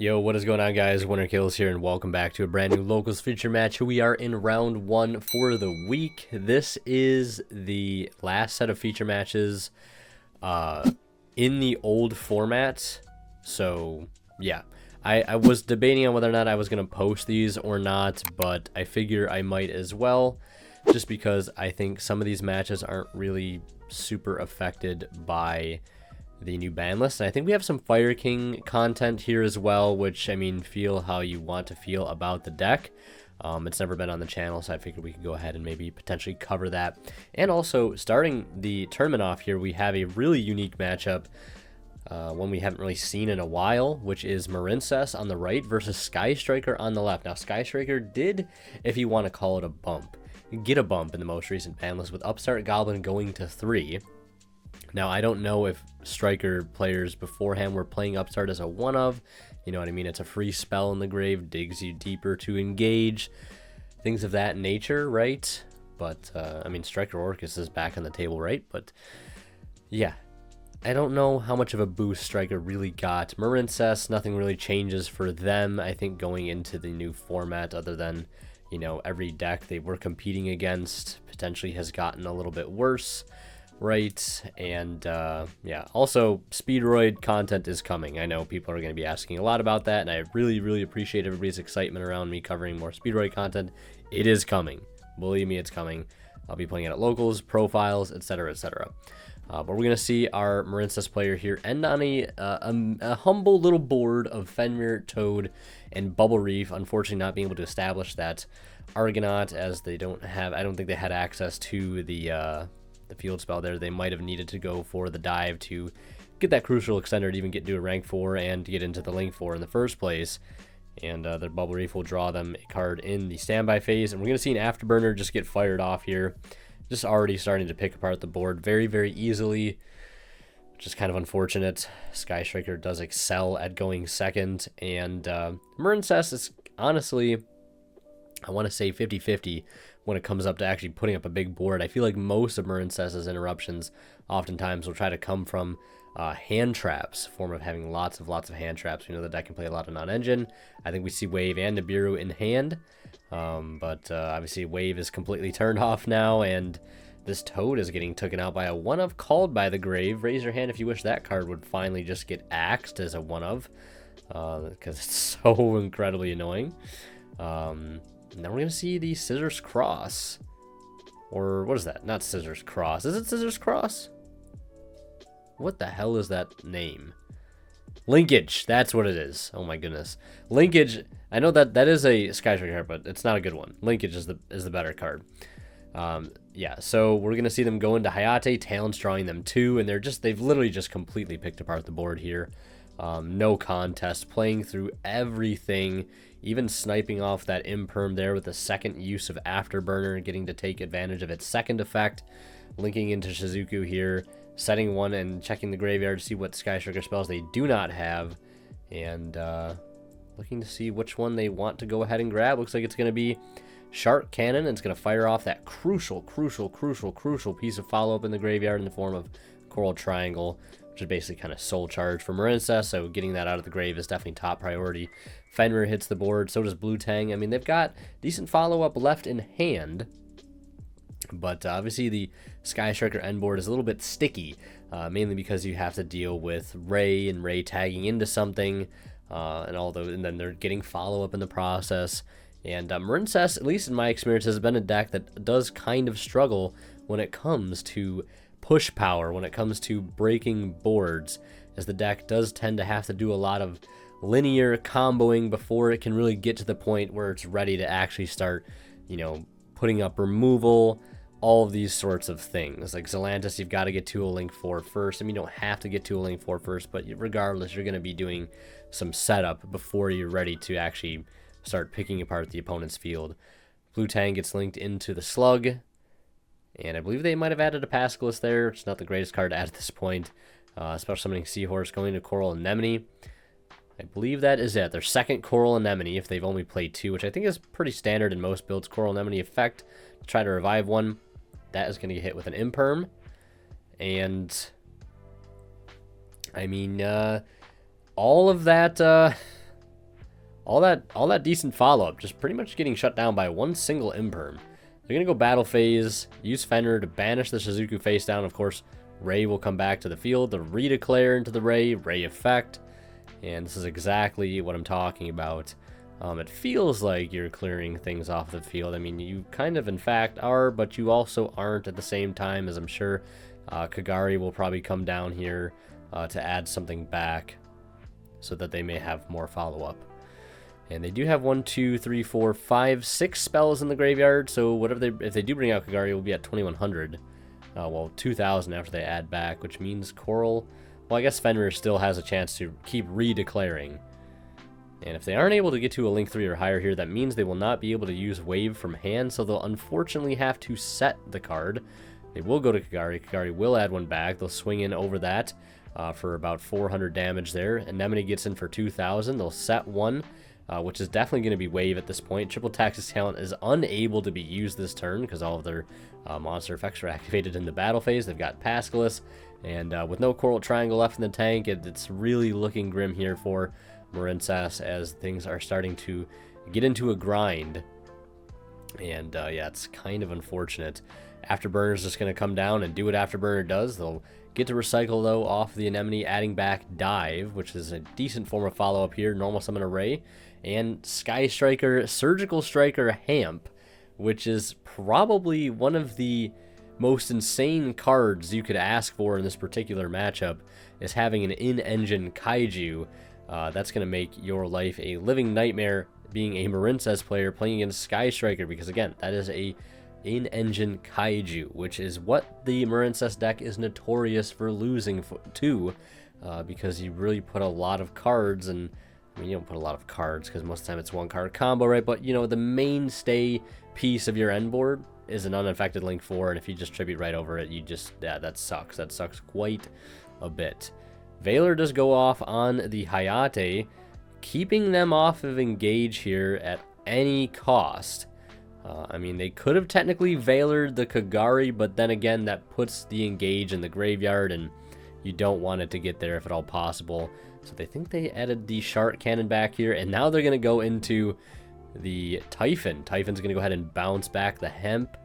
Yo, what is going on, guys? Winter Kills here, and welcome back to a brand new Locals feature match. We are in round 1 for the week. This is the last set of feature matches in the old format. So, yeah. I was debating on whether or not I was going to post these or not, but I figure I might as well, just because I think some of these matches aren't really super affected by the new ban list. And I think we have some Fire King content here as well, which, I mean, feel how you want to feel about the deck. It's never been on the channel, so I figured we could go ahead and maybe potentially cover that. And also, starting the tournament off here, we have a really unique matchup, one we haven't really seen in a while, which is Marincess on the right versus Sky Striker on the left. Now, Sky Striker did, if you want to call it a bump, get a bump in the most recent ban list, with Upstart Goblin going to 3. Now, I don't know if Striker players beforehand were playing Upstart as a one-of. You know what I mean? It's a free spell in the grave, digs you deeper to engage, things of that nature, right? But, I mean, Striker Orcus is back on the table, right? But, yeah. I don't know how much of a boost Striker really got. Marincess, nothing really changes for them, I think, going into the new format, other than, you know, every deck they were competing against potentially has gotten a little bit worse. Right, and yeah, also Speedroid content is coming. I know people are going to be asking a lot about that, and I really appreciate everybody's excitement around me covering more Speedroid content. It is coming. Believe me, it's coming. I'll be playing it at locals, profiles, etc, etc. But we're going to see our Marincess player here end on a humble little board of Fenrir, Toad, and Bubble Reef. Unfortunately, not being able to establish that Argonaut, as they don't have, I don't think they had access to the field spell there. They might have needed to go for the dive to get that crucial extender to even get to a rank 4 and to get into the link 4 in the first place. And their Bubble Reef will draw them a card in the standby phase, and we're going to see an Afterburner just get fired off here. Just already starting to pick apart the board very easily, which is kind of unfortunate. Sky Striker does excel at going second, and Marincess is honestly, I want to say 50-50 when it comes up to actually putting up a big board. I feel like most of Marincess's interruptions oftentimes will try to come from hand traps, form of having lots of hand traps. We know the deck can play a lot of non-engine. I think we see Wave and Nibiru in hand, but obviously Wave is completely turned off now, and this Toad is getting taken out by a one-of called by the grave. Raise your hand if you wish that card would finally just get axed as a one-of, because it's so incredibly annoying. Now we're going to see the Scissors Cross. Or what is that? Not Scissors Cross. Is it Scissors Cross? What the hell is that name? Linkage. That's what it is. Oh my goodness. Linkage. I know that is a Sky Striker card, but it's not a good one. Linkage is the better card. Yeah, so we're going to see them go into Hayate, Talents drawing them 2, and they've literally just completely picked apart the board here. No contest, playing through everything, even sniping off that Imperm there with the second use of Afterburner, getting to take advantage of its second effect, linking into Shizuku here, setting one and checking the graveyard to see what Sky Striker spells they do not have, and looking to see which one they want to go ahead and grab. Looks like it's going to be Shark Cannon, and it's going to fire off that crucial piece of follow-up in the graveyard in the form of Coral Triangle, which is basically kind of soul charge for Marincess, so getting that out of the grave is definitely top priority. Fenrir hits the board, so does Blue Tang. I mean, they've got decent follow-up left in hand, but obviously the Sky Striker end board is a little bit sticky, mainly because you have to deal with Ray and Ray tagging into something, and then they're getting follow-up in the process. And Marincess, at least in my experience, has been a deck that does kind of struggle when it comes to push power, when it comes to breaking boards, as the deck does tend to have to do a lot of linear comboing before it can really get to the point where it's ready to actually start, you know, putting up removal, all of these sorts of things. Like Zelantis, you've got to get to a link 4 first. I mean, you don't have to get to a link 4 first, but regardless, you're going to be doing some setup before you're ready to actually start picking apart the opponent's field. Blue Tang gets linked into the Slug, and I believe they might have added a Pascalus there. It's not the greatest card to add at this point. Special Summoning Seahorse going to Coral Anemone. I believe that is it. Their second Coral Anemone, if they've only played 2, which I think is pretty standard in most builds. Coral Anemone effect to try to revive one. That is going to get hit with an Imperm. And, I mean, all of that all that decent follow-up just pretty much getting shut down by one single imperm. They're going to go battle phase, use Fenrir to banish the Shizuku face down. Of course, Ray will come back to the field to redeclare into the Ray effect. And this is exactly what I'm talking about. It feels like you're clearing things off the field. I mean, you kind of in fact are, but you also aren't at the same time, as I'm sure Kagari will probably come down here to add something back so that they may have more follow-up. And they do have 1, 2, 3, 4, 5, 6 spells in the graveyard, so whatever if they do bring out Kagari, it will be at 2100. Well, 2000 after they add back, which means Coral. Well, I guess Fenrir still has a chance to keep redeclaring. And if they aren't able to get to a Link 3 or higher here, that means they will not be able to use Wave from hand, so they'll unfortunately have to set the card. They will go to Kagari. Kagari will add one back. They'll swing in over that for about 400 damage there. Anemone gets in for 2,000. They'll set one, which is definitely going to be Wave at this point. Triple Tactics Talent is unable to be used this turn because all of their monster effects are activated in the battle phase. They've got Pascalis, and with no Coral Triangle left in the tank, it's really looking grim here for Marincess as things are starting to get into a grind. And yeah, it's kind of unfortunate. Afterburner's just going to come down and do what Afterburner does. They'll get to recycle, though, off the Anemone, adding back Dive, which is a decent form of follow-up here. Normal Summon Array. And Sky Striker, Surgical Striker Hamp, which is probably one of the most insane cards you could ask for in this particular matchup, is having an in-engine Kaiju. That's going to make your life a living nightmare being a Marincess player playing against Sky Striker, because again, that is a in-engine Kaiju, which is what the Marincess deck is notorious for losing to, because you really put a lot of cards, and I mean, you don't put a lot of cards because most of the time it's one card combo, right? But you know, the mainstay piece of your end board is an unaffected Link 4, and if you just tribute right over it, you just, yeah, that sucks. That sucks quite a bit. Valor does go off on the Hayate, keeping them off of engage here at any cost. I mean, they could have technically Valored the Kagari, but then again, that puts the engage in the graveyard, and you don't want it to get there if at all possible. So they think they added the Shark Cannon back here, and now they're going to go into the Typhon. Typhon's going to go ahead and bounce back the Hamp.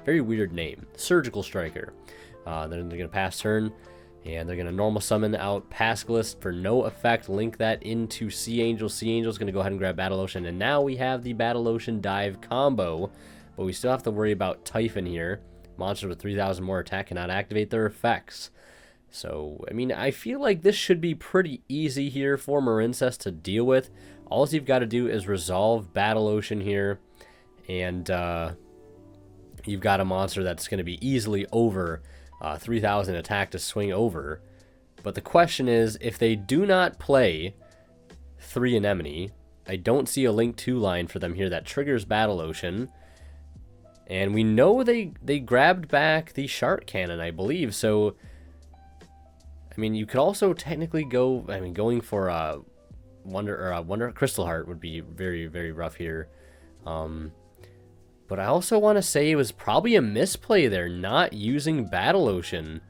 Very weird name. Surgical Striker. Then they're going to pass turn, and they're going to normal summon out Pascalis for no effect. Link that into Sea Angel. Sea Angel's going to go ahead and grab Battle Ocean, and now we have the Battle Ocean Dive combo, but we still have to worry about Typhon here. Monsters with 3,000 more attack cannot activate their effects. So, I mean, I feel like this should be pretty easy here for Marincess to deal with. All you've got to do is resolve Battle Ocean here, and you've got a monster that's going to be easily over 3,000 attack to swing over. But the question is, if they do not play 3 Anemone, I don't see a Link 2 line for them here that triggers Battle Ocean. And we know they grabbed back the Shark Cannon, I believe. So, I mean, you could also technically go, I mean, going for a Wonder Crystal Heart would be very, very rough here. But I also want to say it was probably a misplay there, not using Battle Ocean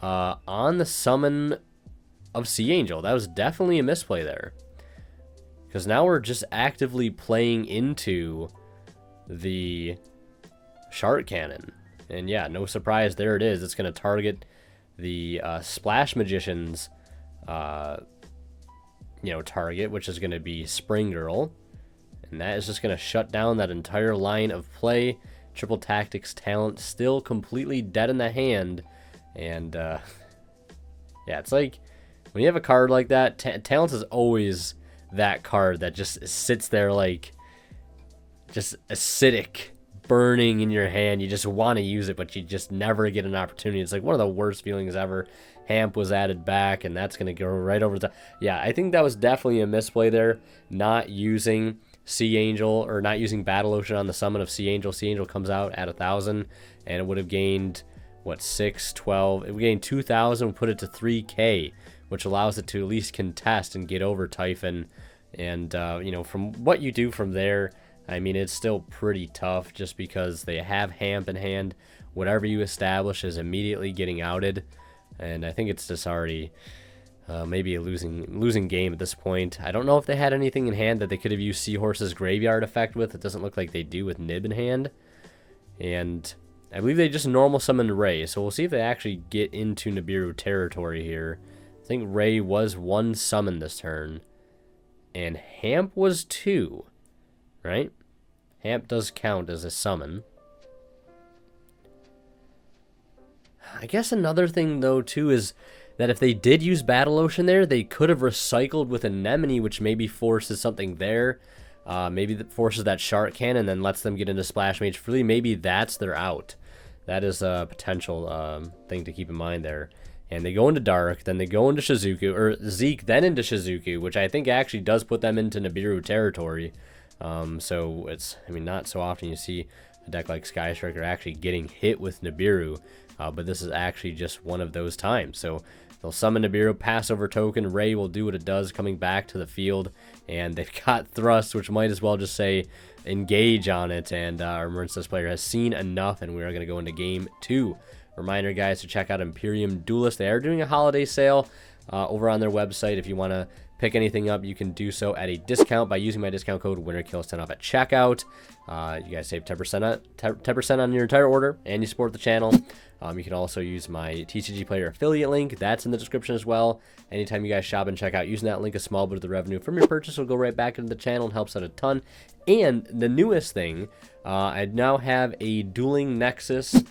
on the summon of Sea Angel. That was definitely a misplay there. Because now we're just actively playing into the Shark Cannon. And yeah, no surprise, there it is. It's going to target the Splash Magician's target, which is going to be Spring Girl. And that is just going to shut down that entire line of play. Triple Tactics Talent still completely dead in the hand. And, yeah, it's like, when you have a card like that, Talent is always that card that just sits there like, just acidic, burning in your hand. You just want to use it, but you just never get an opportunity. It's like one of the worst feelings ever. Hamp was added back, and that's going to go right over the... Yeah, I think that was definitely a misplay there, not using Sea Angel, or not using Battle Ocean on the summon of Sea Angel. Sea Angel comes out at 1,000, and it would have gained, what, 6, 12? It would gain 2,000, we put it to 3K, which allows it to at least contest and get over Typhon. And, from what you do from there, I mean, it's still pretty tough just because they have Hamp in hand. Whatever you establish is immediately getting outed. And I think it's just already... Maybe a losing game at this point. I don't know if they had anything in hand that they could have used Seahorse's Graveyard effect with. It doesn't look like they do with Nib in hand. And I believe they just normal summoned Ray. So we'll see if they actually get into Nibiru territory here. I think Ray was 1 summon this turn. And Hamp was 2. Right? Hamp does count as a summon. I guess another thing, though, too, is that if they did use Battle Ocean there, they could have recycled with Anemone, which maybe forces something there. Maybe that forces that Shark Cannon and then lets them get into Splash Mage freely. Maybe that's their out. That is a potential thing to keep in mind there. And they go into Dark, then they go into Shizuku, or Zeke, then into Shizuku, which I think actually does put them into Nibiru territory. So it's, I mean, not so often you see a deck like Sky Striker actually getting hit with Nibiru. But this is actually just one of those times. So they'll summon Nibiru, pass over token. Ray will do what it does, coming back to the field. And they've got Thrust, which might as well just say engage on it. And our Marincess player has seen enough, and we are going to go into game 2. Reminder, guys, to check out Imperium Duelist. They are doing a holiday sale over on their website. If you want to pick anything up, you can do so at a discount by using my discount code WinterKills10 off at checkout. You guys save 10% on your entire order, and you support the channel. You can also use my TCG Player affiliate link. That's in the description as well. Anytime you guys shop and check out using that link, a small bit of the revenue from your purchase will go right back into the channel and helps out a ton. And the newest thing, I now have a Dueling Nexus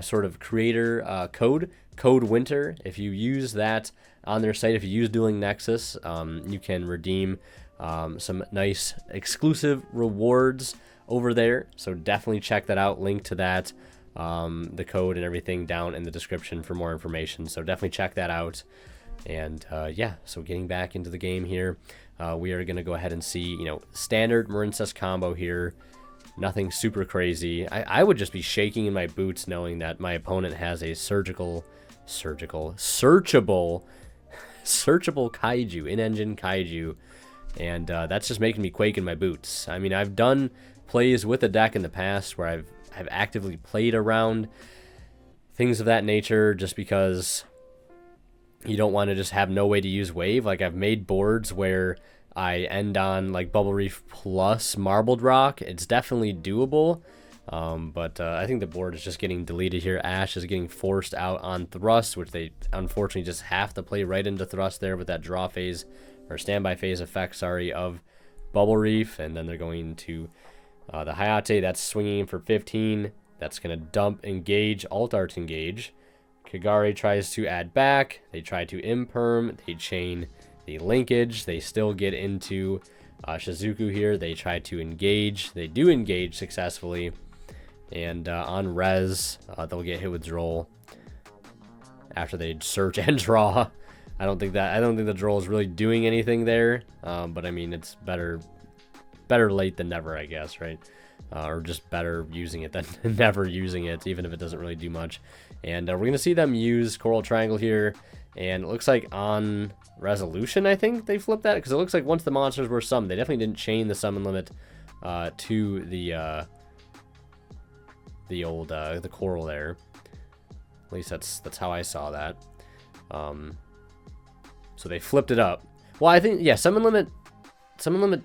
sort of creator code Winter. If you use that on their site, if you use Dueling Nexus, you can redeem some nice exclusive rewards over there. So definitely check that out. Link to that, the code and everything down in the description for more information. So definitely check that out. And yeah, so getting back into the game here, we are going to go ahead and see, you know, standard Marincess combo here. Nothing super crazy. I would just be shaking in my boots knowing that my opponent has a searchable kaiju, in-engine kaiju, and that's just making me quake in my boots. I mean, I've done plays with a deck in the past where I've actively played around things of that nature just because you don't want to just have no way to use wave. Like, I've made boards where I end on like Bubble Reef plus Marbled Rock. It's definitely doable, but I think the board is just getting deleted here. Ash is getting forced out on Thrust, which they unfortunately just have to play right into Thrust there with that draw phase, or standby phase effect, sorry, of Bubble Reef. And then they're going to the Hayate. That's swinging for 15. That's going to dump Engage, Alt Art Engage. Kagari tries to add back. They try to Imperm. They chain the linkage. They still get into Shizuku here. They try to engage. They do engage successfully. And on res, they'll get hit with Droll after they search and draw. I don't think the Droll is really doing anything there. But I mean, it's better late than never, I guess, right? Or just better using it than never using it, even if it doesn't really do much. And we're going to see them use Coral Triangle here. And it looks like on Resolution, I think they flipped that, because it looks like once the monsters were summoned, they definitely didn't chain the summon limit to the Coral there. At least that's how I saw that. So they flipped it up. Well, I think, yeah, summon limit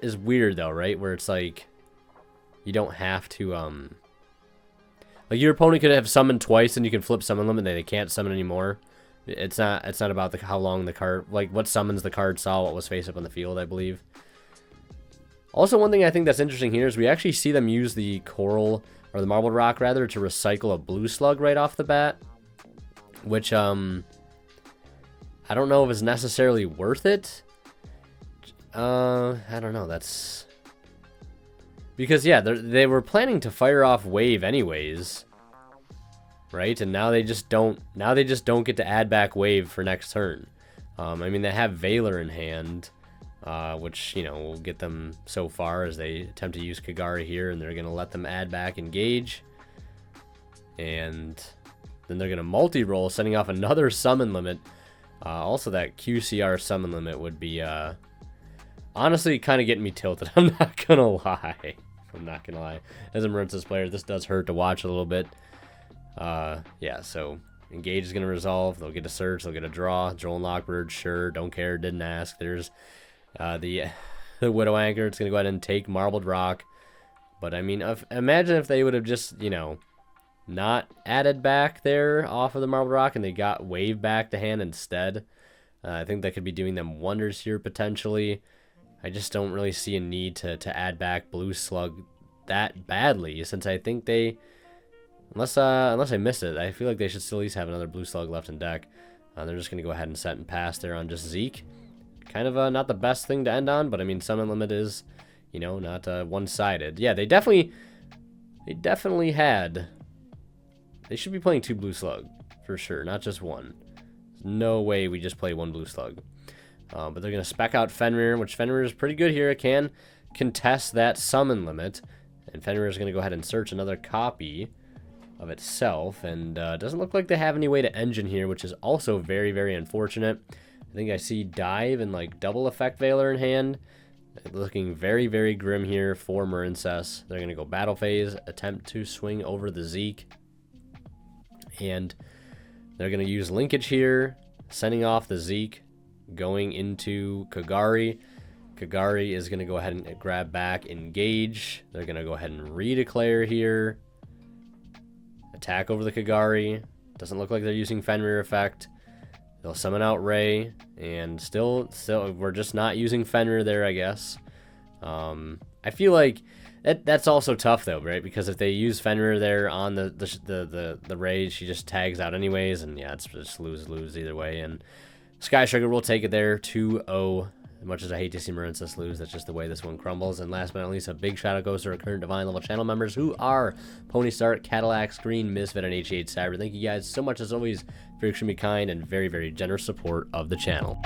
is weird though, right? Where it's like you don't have to like your opponent could have summoned twice and you can flip summon limit and they can't summon anymore. It's not about how long the card, like what summons the card saw, what was face up on the field, I believe. Also, one thing I think that's interesting here is we actually see them use the Coral, or the Marbled Rock rather, to recycle a Blue Slug right off the bat, which I don't know if it's necessarily worth it. I don't know. That's because, yeah, they were planning to fire off Wave anyways, right? And now they just don't. Now they just don't get to add back Wave for next turn. I mean, they have Valor in hand, which, you know, will get them so far as they attempt to use Kagari here, and they're gonna let them add back Engage, and then they're gonna multi-roll, sending off another summon limit. Also, that QCR summon limit would be honestly kind of getting me tilted. I'm not gonna lie. As a Marincess player, this does hurt to watch a little bit. Yeah, so Engage is going to resolve. They'll get a search. They'll get a draw. Joel and Lockbird, sure. Don't care. Didn't ask. There's the Widow Anchor. It's going to go ahead and take Marbled Rock. But, I mean, imagine if they would have just, you know, not added back there off of the Marbled Rock and they got Wave back to hand instead. I think that could be doing them wonders here potentially. I just don't really see a need to add back Blue Slug that badly, since I think they, unless I missed it, I feel like they should still at least have another Blue Slug left in deck. They're just going to go ahead and set and pass there on just Zeke. Kind of not the best thing to end on, but I mean, Summon Limit is, you know, not one-sided. Yeah, they definitely had, they should be playing 2 Blue Slug, for sure, not just one. There's no way we just play 1 Blue Slug. But they're going to spec out Fenrir, which Fenrir is pretty good here. It can contest that Summon Limit. And Fenrir is going to go ahead and search another copy of itself. And doesn't look like they have any way to engine here, which is also very, very unfortunate. I think I see Dive and like double effect Veiler in hand. Looking very, very grim here for Marincess. They're going to go Battle Phase, attempt to swing over the Zeke. And they're going to use Linkage here, sending off the Zeke, going into Kagari. Kagari is going to go ahead and grab back Engage. They're going to go ahead and redeclare here. Attack over the Kagari. Doesn't look like they're using Fenrir effect. They'll summon out Ray, and still we're just not using Fenrir there, I guess. I feel like that's also tough though, right? Because if they use Fenrir there on the Ray, she just tags out anyways, and yeah, it's just lose either way. And Sky Sugar will take it there, 2-0. As much as I hate to see Marincess lose, that's just the way this one crumbles. And last but not least, a big shout out goes to our current Divine level channel members, who are Pony Start, Cadillac, Screen, Misfit, and HH Cyber. Thank you guys so much as always for your extremely kind and very, very generous support of the channel.